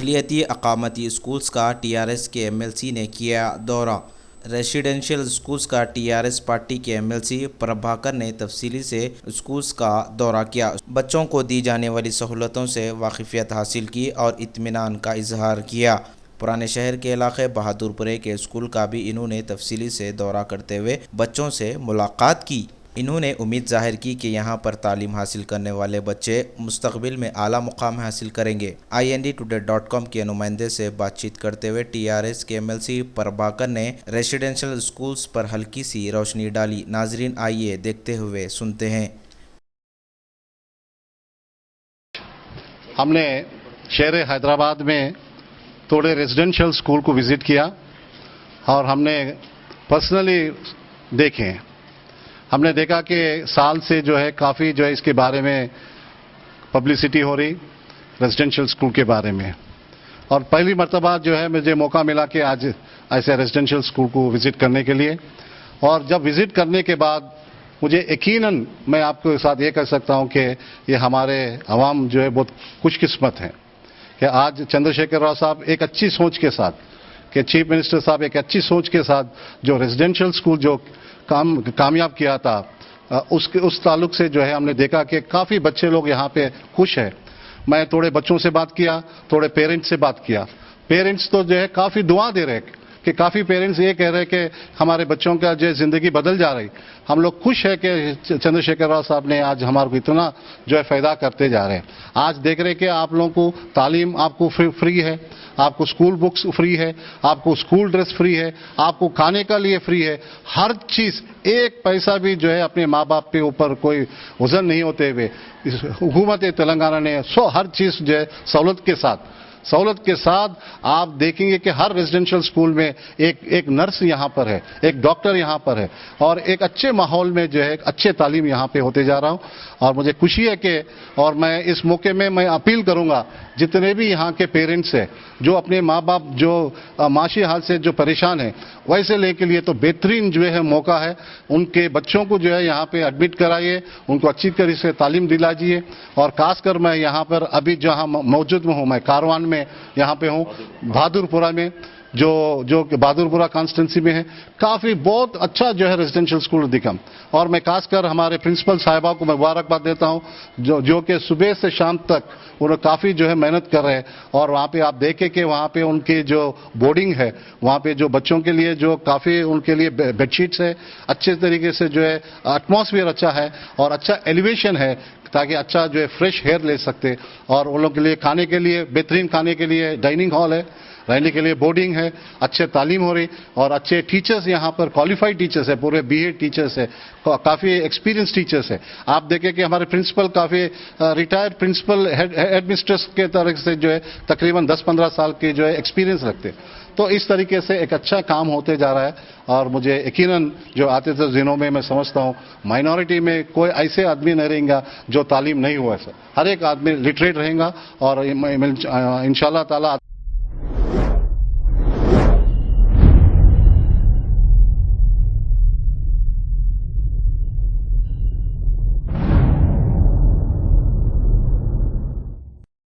اقلیتی اقامتی اسکولز کا TRS کے MLC نے کیا دورہ۔ ریزیڈنشل اسکولز کا TRS پارٹی کے MLC پربھاکر نے تفصیلی سے اسکولز کا دورہ کیا، بچوں کو دی جانے والی سہولتوں سے واقفیت حاصل کی اور اطمینان کا اظہار کیا۔ پرانے شہر کے علاقے بہادر پورے کے اسکول کا بھی انہوں نے تفصیلی سے دورہ کرتے ہوئے بچوں سے ملاقات کی۔ انہوں نے امید ظاہر کی کہ یہاں پر تعلیم حاصل کرنے والے بچے مستقبل میں اعلیٰ مقام حاصل کریں گے۔ INDtoday.com کے نمائندے سے بات چیت کرتے ہوئے TRS کے MLC پربھاکر نے ریزیڈنشل اسکولز پر ہلکی سی روشنی ڈالی۔ ناظرین آئیے دیکھتے ہوئے سنتے ہیں۔ ہم نے شہر حیدرآباد میں تھوڑے ریزیڈنشل اسکول کو وزٹ کیا اور ہم نے پرسنلی دیکھے۔ ہم نے دیکھا کہ سال سے جو ہے کافی جو ہے اس کے بارے میں پبلسٹی ہو رہی ریزیڈنشل اسکول کے بارے میں، اور پہلی مرتبہ جو ہے مجھے موقع ملا کہ آج ایسے ریزیڈنشل اسکول کو وزٹ کرنے کے لیے، اور جب وزٹ کرنے کے بعد مجھے یقیناً میں آپ کے ساتھ یہ کہہ سکتا ہوں کہ یہ ہمارے عوام جو ہے بہت خوش قسمت ہیں کہ آج چندر شیکھر راؤ صاحب ایک اچھی سوچ کے ساتھ، کہ چیف منسٹر صاحب ایک اچھی سوچ کے ساتھ جو ریزیڈنشل اسکول جو کامیاب کیا تھا، اس تعلق سے جو ہے ہم نے دیکھا کہ کافی بچے لوگ یہاں پہ خوش ہیں۔ میں تھوڑے بچوں سے بات کیا، تھوڑے پیرنٹس سے بات کیا۔ پیرنٹس تو جو ہے کافی دعا دے رہے کہ کافی پیرنٹس یہ کہہ رہے کہ ہمارے بچوں کا جو زندگی بدل جا رہی۔ ہم لوگ خوش ہے کہ چندر شیکھر راؤ صاحب نے آج ہمارے کو اتنا جو ہے فائدہ کرتے جا رہے ہیں۔ آج دیکھ رہے کہ آپ لوگوں کو تعلیم آپ کو فری ہے، آپ کو اسکول بکس فری ہے، آپ کو اسکول ڈریس فری ہے، آپ کو کھانے کا لیے فری ہے، ہر چیز، ایک پیسہ بھی جو ہے اپنے ماں باپ کے اوپر کوئی وزن نہیں ہوتے ہوئے حکومت تلنگانہ نے ہر چیز جو ہے سہولت کے ساتھ آپ دیکھیں گے کہ ہر ریزیڈنشل اسکول میں ایک نرس یہاں پر ہے، ایک ڈاکٹر یہاں پر ہے، اور ایک اچھے ماحول میں جو ہے اچھے تعلیم یہاں پہ ہوتے جا رہا ہوں۔ اور مجھے خوشی ہے کہ، اور میں اس موقع میں اپیل کروں گا جتنے بھی یہاں کے پیرنٹس ہیں جو اپنے ماں باپ جو معاشی حال سے جو پریشان ہیں، ویسے لے کے لیے تو بہترین جو ہے موقع ہے، ان کے بچوں کو جو ہے یہاں پہ ایڈمٹ کرائیے، ان کو اچھی طرح سے تعلیم دلائیے۔ اور خاص کر میں یہاں پر ابھی جہاں موجود ہوں، میں کاروان میں یہاں پہ ہوں، بہادر پورہ میں، جو کہ بہادر پورہ کانسٹیٹنسی میں ہے، کافی بہت اچھا جو ہے ریزیڈنشل اسکول دکھا۔ اور میں خاص کر ہمارے پرنسپل صاحبہ کو مبارکباد دیتا ہوں جو کہ صبح سے شام تک انہوں کافی جو ہے محنت کر رہے ہیں۔ اور وہاں پہ آپ دیکھیں کہ وہاں پہ ان کی جو بورڈنگ ہے، وہاں پہ جو بچوں کے لیے جو کافی ان کے لیے بیڈ شیٹس ہے، اچھے طریقے سے جو ہے ایٹماسفیئر اچھا ہے اور اچھا ایلیویشن ہے تاکہ اچھا جو ہے فریش ایئر لے سکتے۔ اور ان لوگوں کے لیے کھانے کے لیے بہترین کھانے کے لیے ڈائننگ ہال ہے، رہنے کے لیے بورڈنگ ہے، اچھے تعلیم ہو رہی، اور اچھے ٹیچرز یہاں پر کوالیفائڈ ٹیچرز ہیں، پورے BA ٹیچرز ہیں، کافی ایکسپیرینس ٹیچرز ہیں۔ آپ دیکھیں کہ ہمارے پرنسپل کافی ریٹائرڈ پرنسپل ہیڈ مسٹرس کے طرف سے جو ہے تقریباً 10-15 سال کے جو ہے ایکسپیرینس رکھتے۔ تو اس طریقے سے ایک اچھا کام ہوتے جا رہا ہے، اور مجھے یقیناً جو آتے دنوں میں سمجھتا ہوں مائنورٹی میں کوئی ایسے آدمی نہیں رہیں گا جو تعلیم نہیں ہوا ہے۔ ہر ایک آدمی لٹریٹ رہے گا، اور انشاءاللہ تعالیٰ